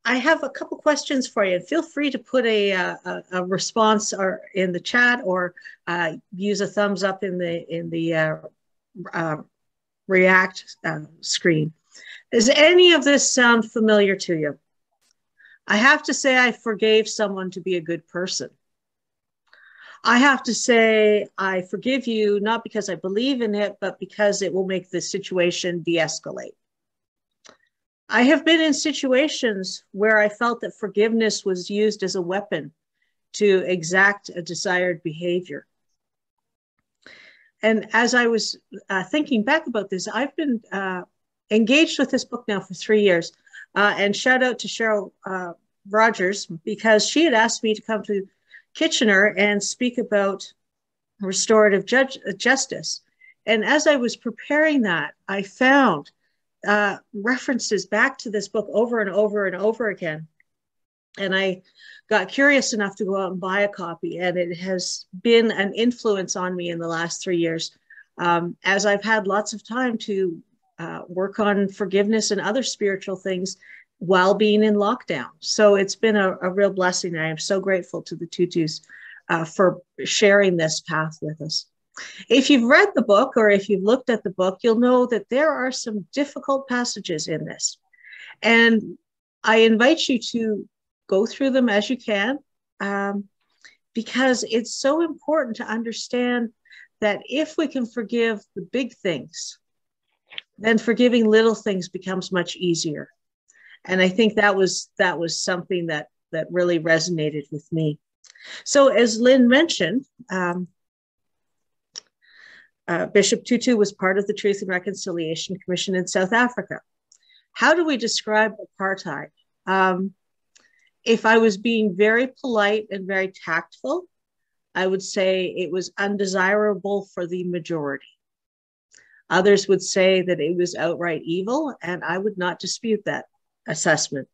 I have a couple questions for you. Feel free to put a response or in the chat, or use a thumbs up in the uh, React screen. Does any of this sound familiar to you? I have to say I forgave someone to be a good person. I have to say I forgive you, not because I believe in it, but because it will make the situation de-escalate. I have been in situations where I felt that forgiveness was used as a weapon to exact a desired behavior. And as I was thinking back about this, I've been engaged with this book now for 3 years. And shout out to Cheryl Rogers, because she had asked me to come to Kitchener and speak about restorative justice. And as I was preparing that, I found references back to this book over and over and over again. And I got curious enough to go out and buy a copy. And it has been an influence on me in the last 3 years, as I've had lots of time to work on forgiveness and other spiritual things while being in lockdown. So it's been a real blessing. I am so grateful to the Tutus for sharing this path with us. If you've read the book, or if you've looked at the book, you'll know that there are some difficult passages in this. And I invite you to go through them as you can, because it's so important to understand that if we can forgive the big things, then forgiving little things becomes much easier. And I think that was something that really resonated with me. So as Lynn mentioned, Bishop Tutu was part of the Truth and Reconciliation Commission in South Africa. How do we describe apartheid? If I was being very polite and very tactful, I would say it was undesirable for the majority. Others would say that it was outright evil, and I would not dispute that assessment.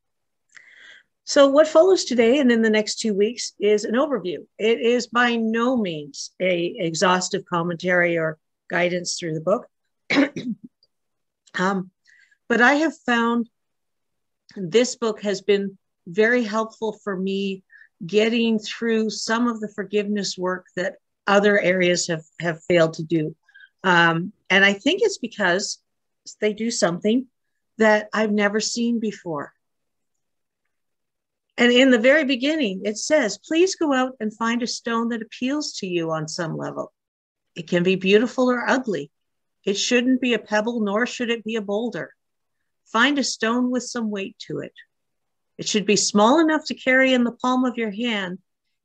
So what follows today and in the next 2 weeks is an overview. It is by no means an exhaustive commentary or guidance through the book. But I have found this book has been very helpful for me getting through some of the forgiveness work that other areas have failed to do. And I think it's because they do something that I've never seen before. And in the very beginning, it says, please go out and find a stone that appeals to you on some level. It can be beautiful or ugly. It shouldn't be a pebble, nor should it be a boulder. Find a stone with some weight to it. It should be small enough to carry in the palm of your hand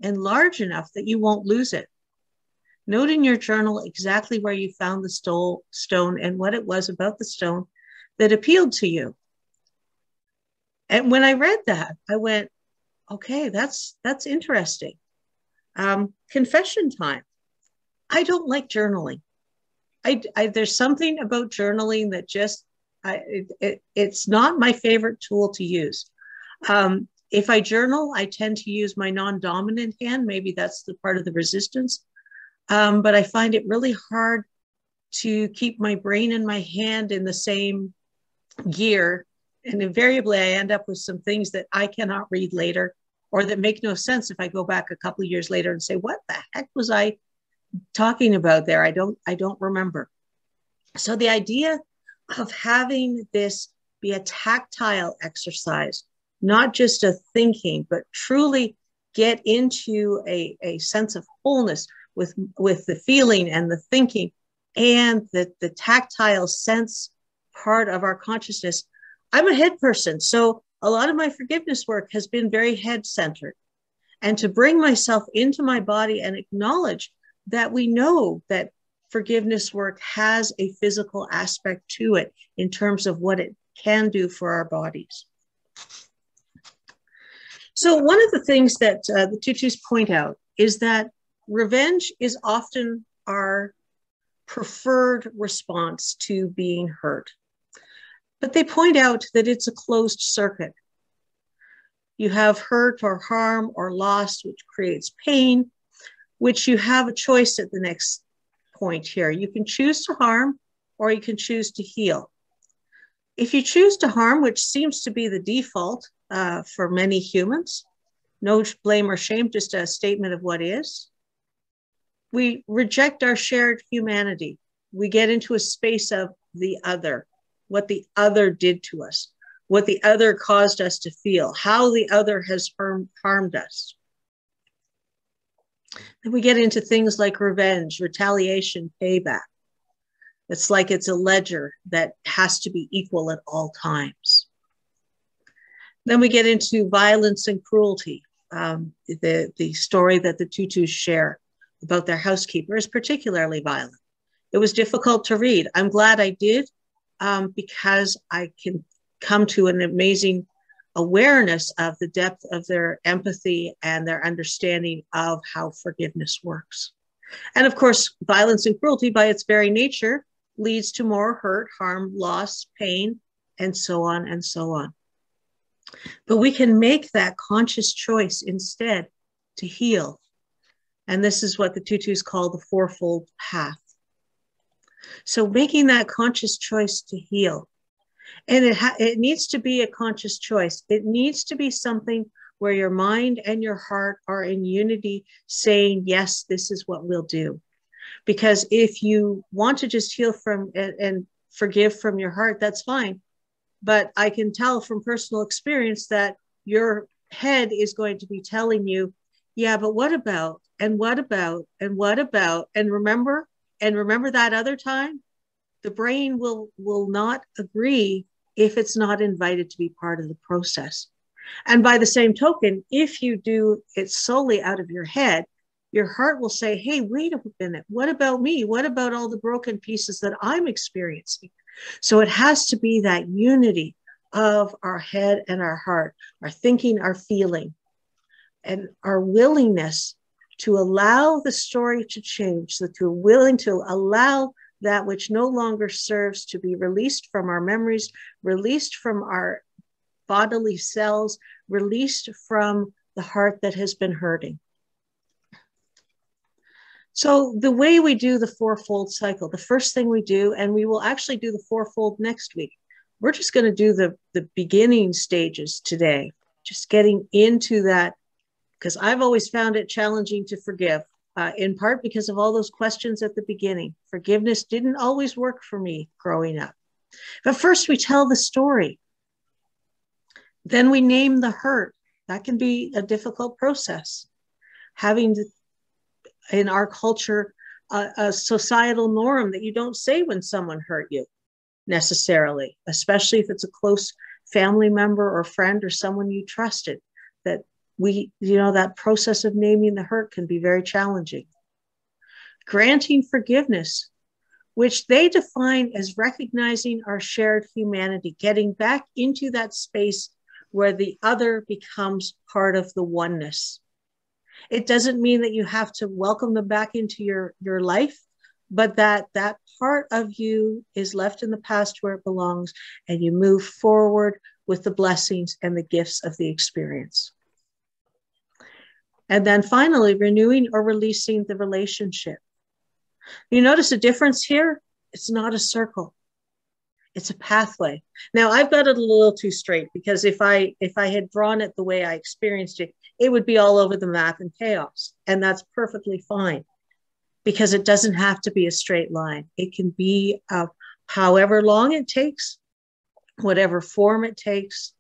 and large enough that you won't lose it. Note in your journal exactly where you found the stone and what it was about the stone that appealed to you. And when I read that, I went, okay, that's interesting. Confession time. I don't like journaling. There's something about journaling that just, it's not my favorite tool to use. If I journal, I tend to use my non-dominant hand. Maybe that's the part of the resistance. But I find it really hard to keep my brain and my hand in the same gear. And invariably, I end up with some things that I cannot read later, or that make no sense if I go back a couple of years later and say, what the heck was I talking about there? I don't remember. So the idea of having this be a tactile exercise, not just a thinking, but truly get into a sense of wholeness with the feeling and the thinking and the tactile sense part of our consciousness. I'm a head person, so a lot of my forgiveness work has been very head-centered. And to bring myself into my body and acknowledge that we know that forgiveness work has a physical aspect to it in terms of what it can do for our bodies. So one of the things that the Tutus point out is that revenge is often our preferred response to being hurt. But they point out that it's a closed circuit. You have hurt or harm or loss, which creates pain, which you have a choice at the next point here. You can choose to harm or you can choose to heal. If you choose to harm, which seems to be the default, for many humans. No blame or shame, just a statement of what is. We reject our shared humanity. We get into a space of the other, what the other did to us, what the other caused us to feel, how the other has harmed us. And we get into things like revenge, retaliation, payback. It's like it's a ledger that has to be equal at all times. Then we get into violence and cruelty. The story that the Tutus share about their housekeeper is particularly violent. It was difficult to read. I'm glad I did, because I can come to an amazing awareness of the depth of their empathy and their understanding of how forgiveness works. And of course, violence and cruelty by its very nature leads to more hurt, harm, loss, pain, and so on and so on. But we can make that conscious choice instead to heal. And this is what the Tutus call the Fourfold Path. So making that conscious choice to heal. And it needs to be a conscious choice. It needs to be something where your mind and your heart are in unity, saying, yes, this is what we'll do. Because if you want to just heal from and forgive from your heart, that's fine. But I can tell from personal experience that your head is going to be telling you, yeah, but what about, and what about, and what about, and remember that other time? The brain will not agree if it's not invited to be part of the process. And by the same token, if you do it solely out of your head, your heart will say, hey, wait a minute, what about me? What about all the broken pieces that I'm experiencing? So it has to be that unity of our head and our heart, our thinking, our feeling, and our willingness to allow the story to change, so that we're willing to allow that which no longer serves to be released from our memories, released from our bodily cells, released from the heart that has been hurting. So the way we do the fourfold cycle, the first thing we do, and we will actually do the fourfold next week. We're just going to do the beginning stages today, just getting into that, because I've always found it challenging to forgive, in part because of all those questions at the beginning. Forgiveness didn't always work for me growing up. But first we tell the story. Then we name the hurt. That can be a difficult process. Having to, in our culture, a societal norm that you don't say when someone hurt you necessarily, especially if it's a close family member or friend or someone you trusted, that that process of naming the hurt can be very challenging. Granting forgiveness, which they define as recognizing our shared humanity, getting back into that space where the other becomes part of the oneness. It doesn't mean that you have to welcome them back into your life, but that part of you is left in the past where it belongs, and you move forward with the blessings and the gifts of the experience. And then finally, renewing or releasing the relationship. You notice a difference here? It's not a circle. It's a pathway. Now, I've got it a little too straight, because if I had drawn it the way I experienced it, it would be all over the map and chaos. And that's perfectly fine, because it doesn't have to be a straight line. It can be however long it takes, whatever form it takes.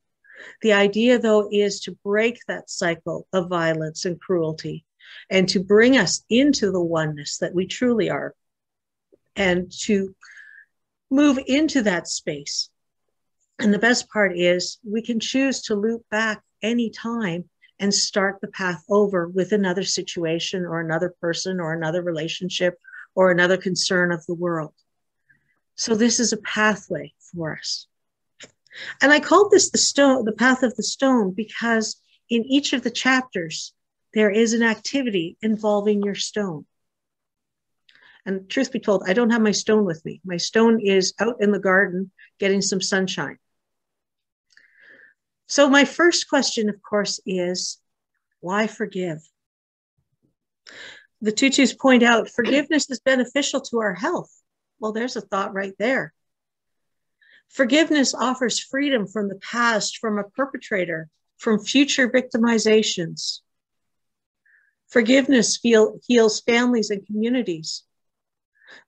The idea, though, is to break that cycle of violence and cruelty and to bring us into the oneness that we truly are, and to move into that space. And the best part is we can choose to loop back anytime and start the path over with another situation or another person or another relationship or another concern of the world. So this is a pathway for us. And I called this the path of the stone, because in each of the chapters, there is an activity involving your stone. And truth be told, I don't have my stone with me. My stone is out in the garden getting some sunshine. So my first question, of course, is why forgive? The Tutus point out forgiveness is beneficial to our health. Well, there's a thought right there. Forgiveness offers freedom from the past, from a perpetrator, from future victimizations. Forgiveness heals families and communities.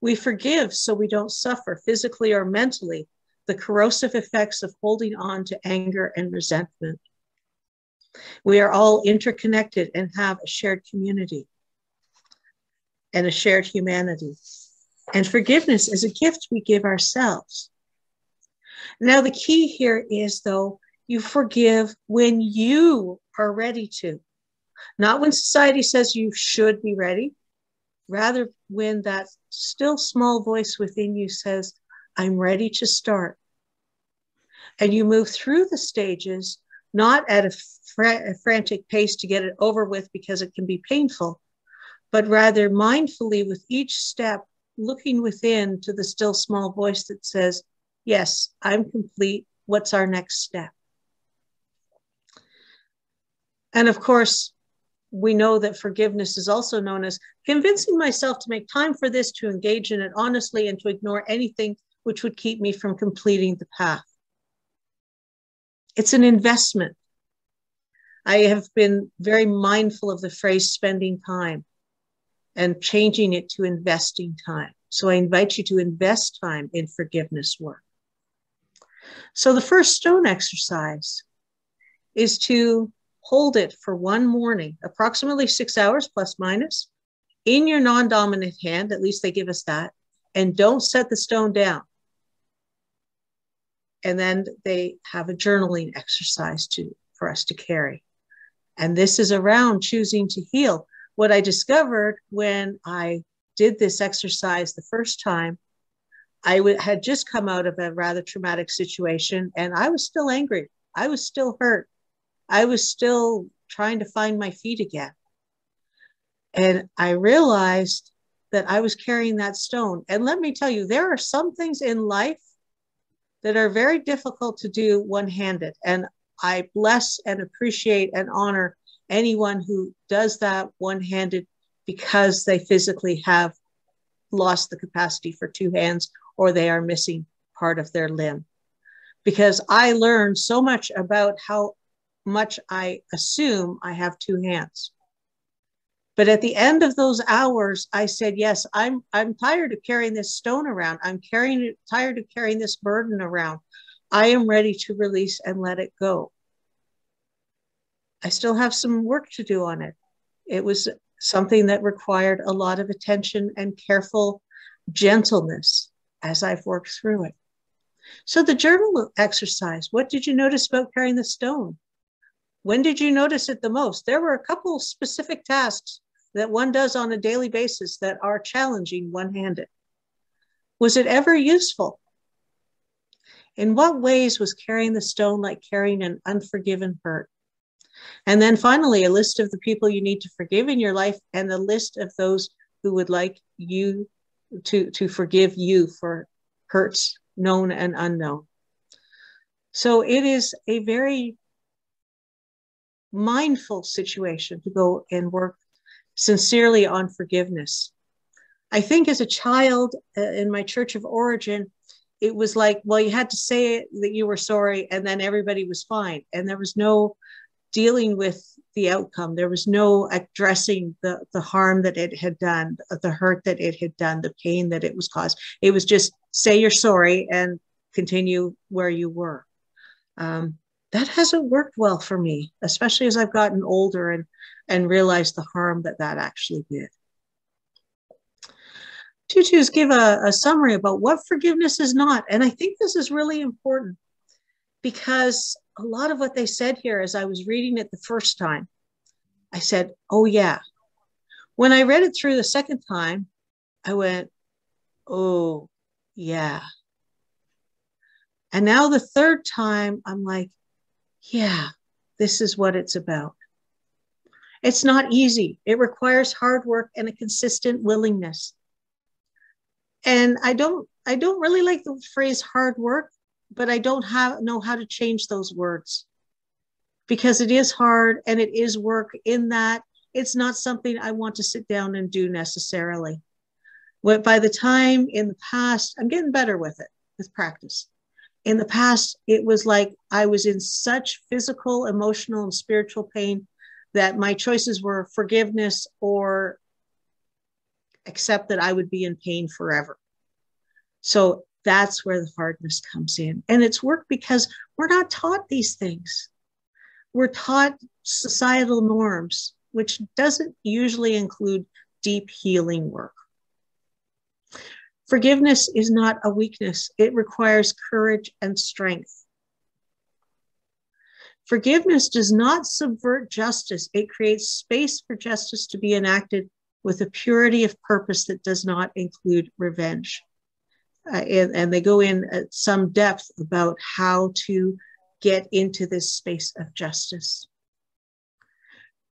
We forgive so we don't suffer physically or mentally the corrosive effects of holding on to anger and resentment. We are all interconnected and have a shared community and a shared humanity. And forgiveness is a gift we give ourselves. Now, the key here is, though, you forgive when you are ready to. Not when society says you should be ready, rather when that still small voice within you says, I'm ready to start. And you move through the stages, not at a frantic pace to get it over with because it can be painful, but rather mindfully with each step, looking within to the still small voice that says, yes, I'm complete. What's our next step? And of course, we know that forgiveness is also known as convincing myself to make time for this, to engage in it honestly, and to ignore anything which would keep me from completing the path. It's an investment. I have been very mindful of the phrase spending time and changing it to investing time. So I invite you to invest time in forgiveness work. So the first stone exercise is to hold it for one morning, approximately 6 hours plus minus, in your non-dominant hand, at least they give us that, and don't set the stone down. And then they have a journaling exercise for us to carry. And this is around choosing to heal. What I discovered when I did this exercise the first time, I had just come out of a rather traumatic situation, and I was still angry. I was still hurt. I was still trying to find my feet again. And I realized that I was carrying that stone. And let me tell you, there are some things in life that are very difficult to do one-handed. And I bless and appreciate and honor anyone who does that one-handed because they physically have lost the capacity for two hands or they are missing part of their limb. Because I learned so much about how much I assume I have two hands. But at the end of those hours, I said, yes, I'm tired of carrying this stone around. I'm tired of carrying this burden around. I am ready to release and let it go. I still have some work to do on it. It was something that required a lot of attention and careful gentleness as I've worked through it. So the journal exercise, what did you notice about carrying the stone? When did you notice it the most? There were a couple of specific tasks that one does on a daily basis that are challenging one-handed. Was it ever useful? In what ways was carrying the stone like carrying an unforgiven hurt? And then finally, a list of the people you need to forgive in your life and a list of those who would like you to forgive you for hurts known and unknown. So it is a very mindful situation to go and work sincerely on forgiveness. I think as a child in my church of origin, it was like, well, you had to say it, that you were sorry, and then everybody was fine. And there was no dealing with the outcome. There was no addressing the harm that it had done, the hurt that it had done, the pain that it was caused. It was just say you're sorry and continue where you were. That hasn't worked well for me, especially as I've gotten older and realized the harm that actually did. Tutus give a summary about what forgiveness is not. And I think this is really important because a lot of what they said here, as I was reading it the first time, I said, oh yeah. When I read it through the second time, I went, oh yeah. And now the third time, I'm like, yeah, this is what it's about. It's not easy. It requires hard work and a consistent willingness. And I don't really like the phrase hard work, but I don't know how to change those words because it is hard and it is work in that it's not something I want to sit down and do necessarily. By the time in the past, I'm getting better with it, with practice. In the past, it was like I was in such physical, emotional, and spiritual pain that my choices were forgiveness or accept that I would be in pain forever. So that's where the hardness comes in. And it's work because we're not taught these things. We're taught societal norms, which doesn't usually include deep healing work. Forgiveness is not a weakness. It requires courage and strength. Forgiveness does not subvert justice. It creates space for justice to be enacted with a purity of purpose that does not include revenge. And they go in at some depth about how to get into this space of justice.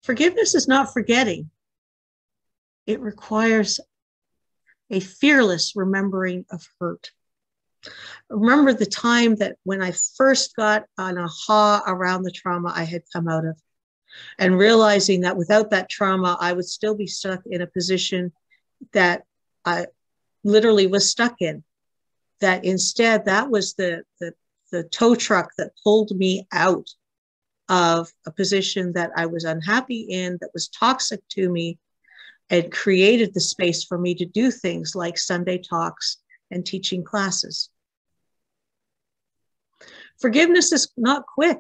Forgiveness is not forgetting. It requires a fearless remembering of hurt. Remember the time that when I first got an aha around the trauma I had come out of, and realizing that without that trauma, I would still be stuck in a position that I literally was stuck in. That instead, that was the tow truck that pulled me out of a position that I was unhappy in, that was toxic to me, and created the space for me to do things like Sunday talks and teaching classes. Forgiveness is not quick.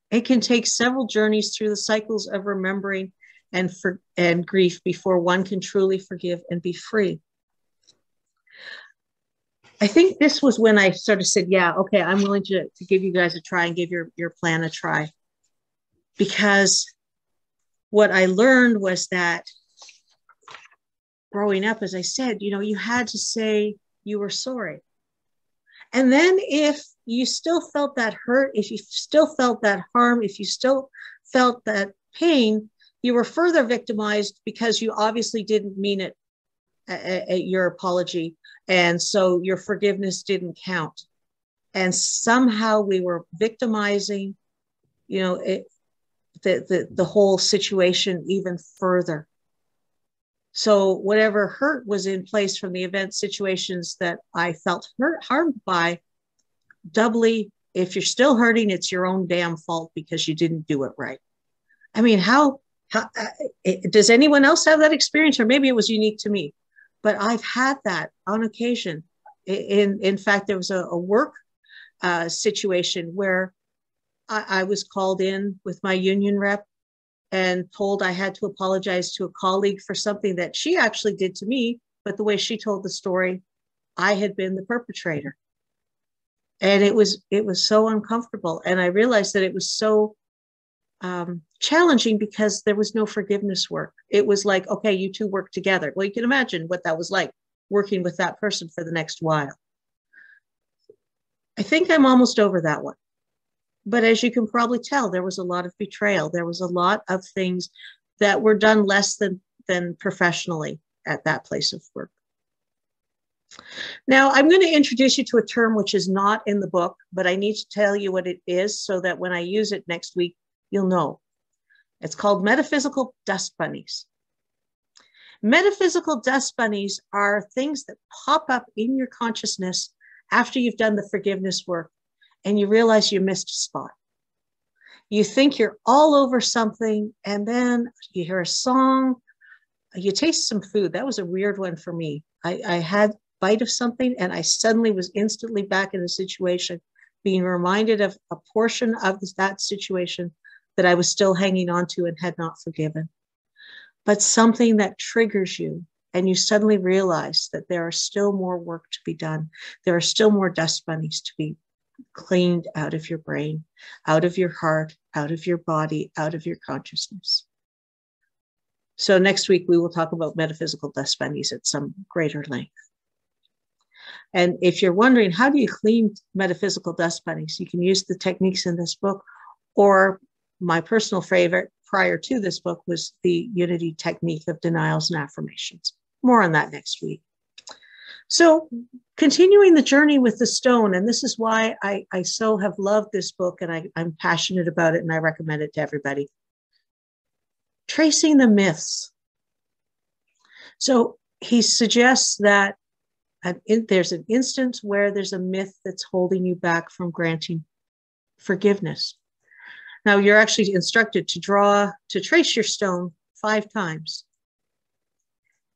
It can take several journeys through the cycles of remembering and grief before one can truly forgive and be free. I think this was when I sort of said, yeah, okay, I'm willing to give you guys a try and give your plan a try. Because what I learned was that growing up, as I said, you had to say you were sorry. And then if you still felt that hurt, if you still felt that harm, if you still felt that pain, you were further victimized because you obviously didn't mean it at your apology. And so your forgiveness didn't count. And somehow we were victimizing, the whole situation even further. So whatever hurt was in place from the event situations that I felt harmed by, doubly, if you're still hurting, it's your own damn fault because you didn't do it right. I mean, how does anyone else have that experience? Or maybe it was unique to me, but I've had that on occasion. In fact, there was a work situation where I was called in with my union rep and told I had to apologize to a colleague for something that she actually did to me, but the way she told the story, I had been the perpetrator. And it was so uncomfortable. And I realized that it was so challenging because there was no forgiveness work. It was like, okay, you two work together. Well, you can imagine what that was like, working with that person for the next while. I think I'm almost over that one. But as you can probably tell, there was a lot of betrayal. There was a lot of things that were done less than professionally at that place of work. Now, I'm going to introduce you to a term which is not in the book, but I need to tell you what it is so that when I use it next week, you'll know. It's called metaphysical dust bunnies. Metaphysical dust bunnies are things that pop up in your consciousness after you've done the forgiveness work and you realize you missed a spot. You think you're all over something, and then you hear a song, you taste some food. That was a weird one for me. I had a bite of something and I suddenly was instantly back in a situation, being reminded of a portion of that situation that I was still hanging on to and had not forgiven. But something that triggers you, and you suddenly realize that there are still more work to be done. There are still more dust bunnies to be cleaned out of your brain, out of your heart, out of your body, out of your consciousness. So next week, we will talk about metaphysical dust bunnies at some greater length. And if you're wondering, how do you clean metaphysical dust bunnies? You can use the techniques in this book, or my personal favorite prior to this book was the Unity technique of denials and affirmations. More on that next week. So continuing the journey with the stone, and this is why I so have loved this book, and I'm passionate about it, and I recommend it to everybody. Tracing the myths. So he suggests that there's an instance where there's a myth that's holding you back from granting forgiveness. Now you're actually instructed to trace your stone 5 times.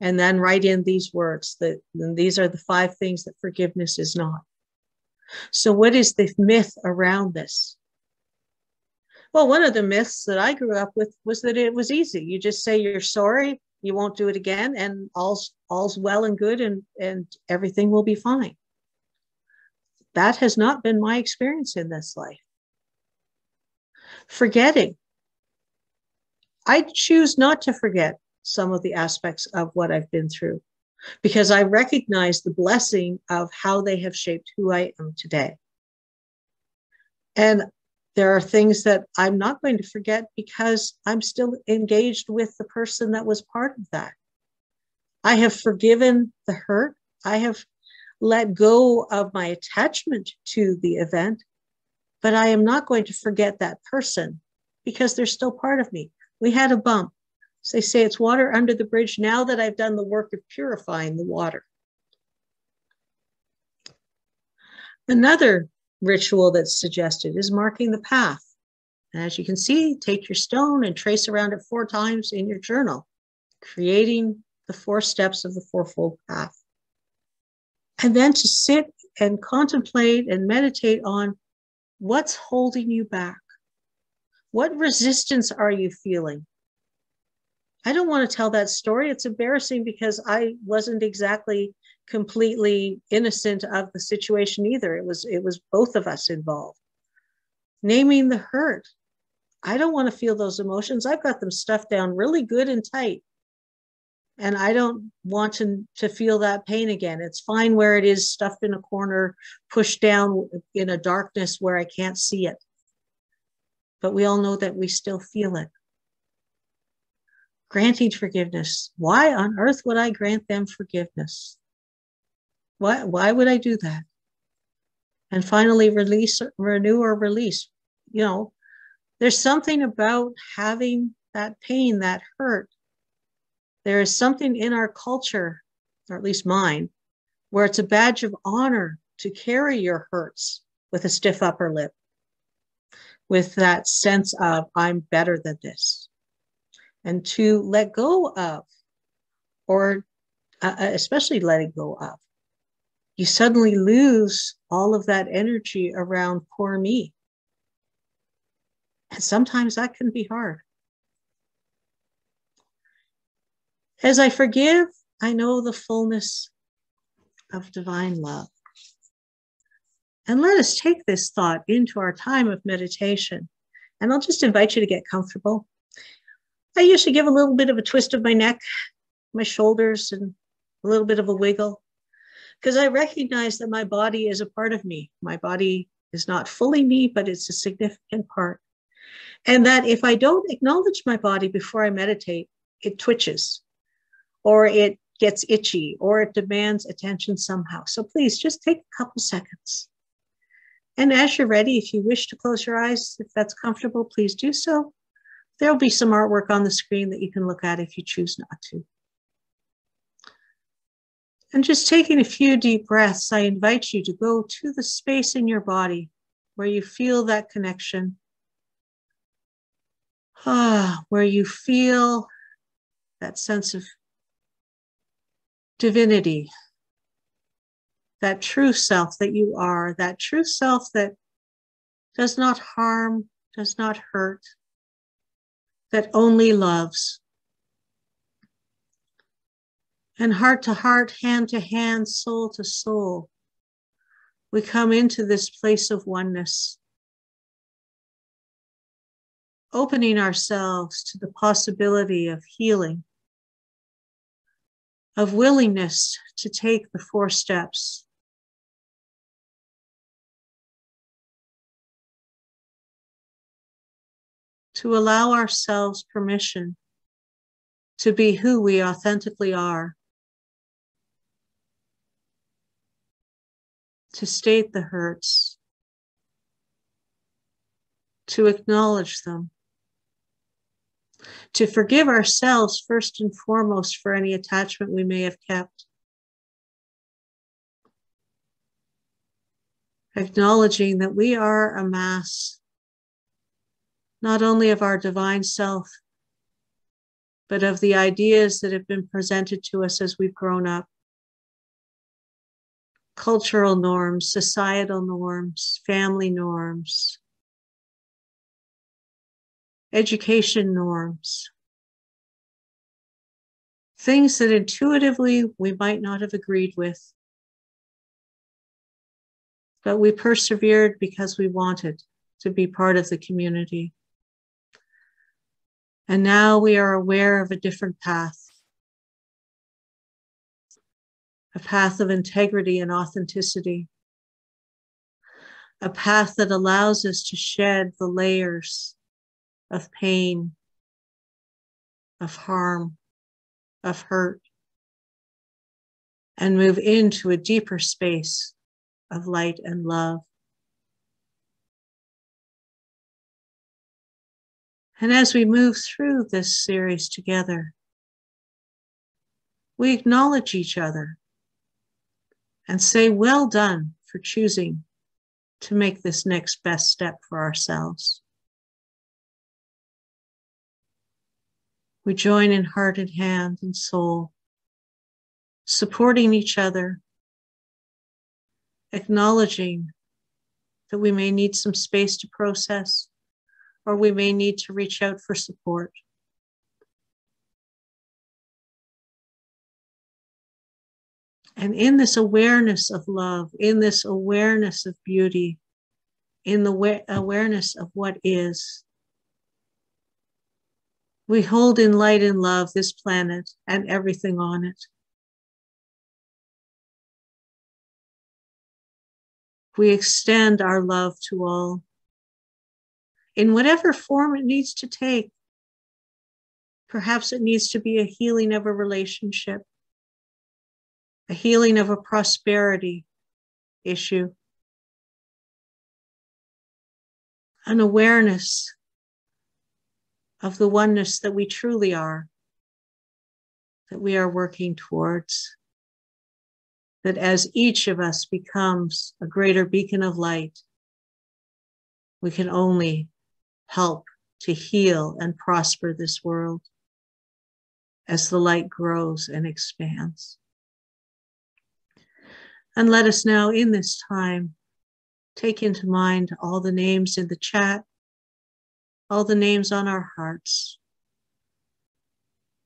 And then write in these words that these are the 5 things that forgiveness is not. So what is the myth around this? Well, one of the myths that I grew up with was that it was easy. You just say you're sorry, you won't do it again, and all's well and good, and everything will be fine. That has not been my experience in this life. Forgetting. I choose not to forget some of the aspects of what I've been through because I recognize the blessing of how they have shaped who I am today. And there are things that I'm not going to forget because I'm still engaged with the person that was part of that. I have forgiven the hurt. I have let go of my attachment to the event, but I am not going to forget that person because they're still part of me. We had a bump. So they say it's water under the bridge now that I've done the work of purifying the water. Another ritual that's suggested is marking the path. And as you can see, take your stone and trace around it 4 times in your journal, creating the 4 steps of the Fourfold Path. And then to sit and contemplate and meditate on what's holding you back. What resistance are you feeling? I don't want to tell that story. It's embarrassing because I wasn't exactly completely innocent of the situation either. It was both of us involved. Naming the hurt. I don't want to feel those emotions. I've got them stuffed down really good and tight. And I don't want to feel that pain again. It's fine where it is, stuffed in a corner, pushed down in a darkness where I can't see it. But we all know that we still feel it. Granting forgiveness. Why on earth would I grant them forgiveness? Why would I do that? And finally, release, renew, or release. You know, there's something about having that pain, that hurt. There is something in our culture, or at least mine, where it's a badge of honor to carry your hurts with a stiff upper lip, with that sense of, I'm better than this. And to let go of, or especially letting go of, you suddenly lose all of that energy around poor me. And sometimes that can be hard. As I forgive, I know the fullness of divine love. And let us take this thought into our time of meditation. And I'll just invite you to get comfortable. I usually give a little bit of a twist of my neck, my shoulders, and a little bit of a wiggle, because I recognize that my body is a part of me. My body is not fully me, but it's a significant part. And that if I don't acknowledge my body before I meditate, it twitches, or it gets itchy, or it demands attention somehow. So please just take a couple seconds. And as you're ready, if you wish to close your eyes, if that's comfortable, please do so. There'll be some artwork on the screen that you can look at if you choose not to. And just taking a few deep breaths, I invite you to go to the space in your body where you feel that connection. Where you feel that sense of divinity, that true self that you are, that true self that does not harm, does not hurt, that only loves. And heart to heart, hand to hand, soul to soul, we come into this place of oneness, opening ourselves to the possibility of healing, of willingness to take the 4 steps. To allow ourselves permission to be who we authentically are, to state the hurts, to acknowledge them, to forgive ourselves first and foremost for any attachment we may have kept, acknowledging that we are a mass, not only of our divine self, but of the ideas that have been presented to us as we've grown up. Cultural norms, societal norms, family norms, education norms, things that intuitively we might not have agreed with, but we persevered because we wanted to be part of the community. And now we are aware of a different path, a path of integrity and authenticity, a path that allows us to shed the layers of pain, of harm, of hurt, and move into a deeper space of light and love. And as we move through this series together, we acknowledge each other and say, well done for choosing to make this next best step for ourselves. We join in heart and hand and soul, supporting each other, acknowledging that we may need some space to process, or we may need to reach out for support. And in this awareness of love, in this awareness of beauty, in the awareness of what is, we hold in light and love this planet and everything on it. We extend our love to all in whatever form it needs to take. Perhaps it needs to be a healing of a relationship, a healing of a prosperity issue, an awareness of the oneness that we truly are, that we are working towards, that as each of us becomes a greater beacon of light, we can only help to heal and prosper this world as the light grows and expands. And let us now, in this time, take into mind all the names in the chat, all the names on our hearts,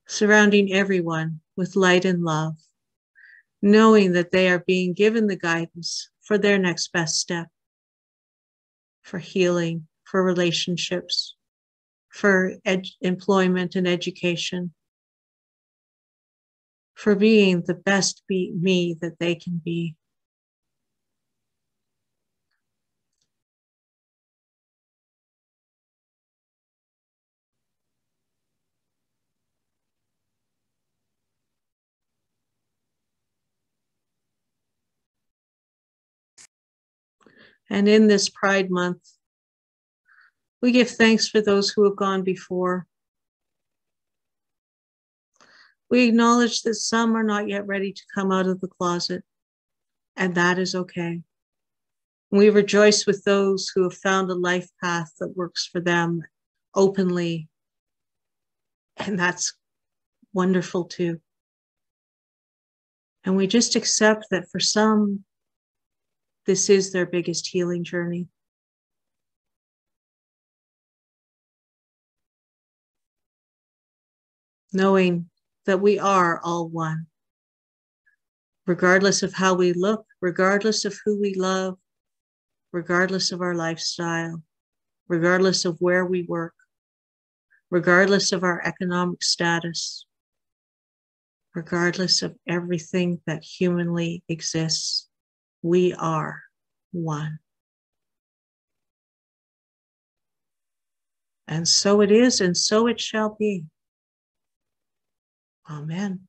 surrounding everyone with light and love, knowing that they are being given the guidance for their next best step, for healing, for relationships, for employment and education, for being the best me that they can be. And in this Pride Month, we give thanks for those who have gone before. We acknowledge that some are not yet ready to come out of the closet, and that is okay. We rejoice with those who have found a life path that works for them openly, and that's wonderful too. And we just accept that for some, this is their biggest healing journey. Knowing that we are all one, regardless of how we look, regardless of who we love, regardless of our lifestyle, regardless of where we work, regardless of our economic status, regardless of everything that humanly exists, we are one. And so it is, and so it shall be. Amen.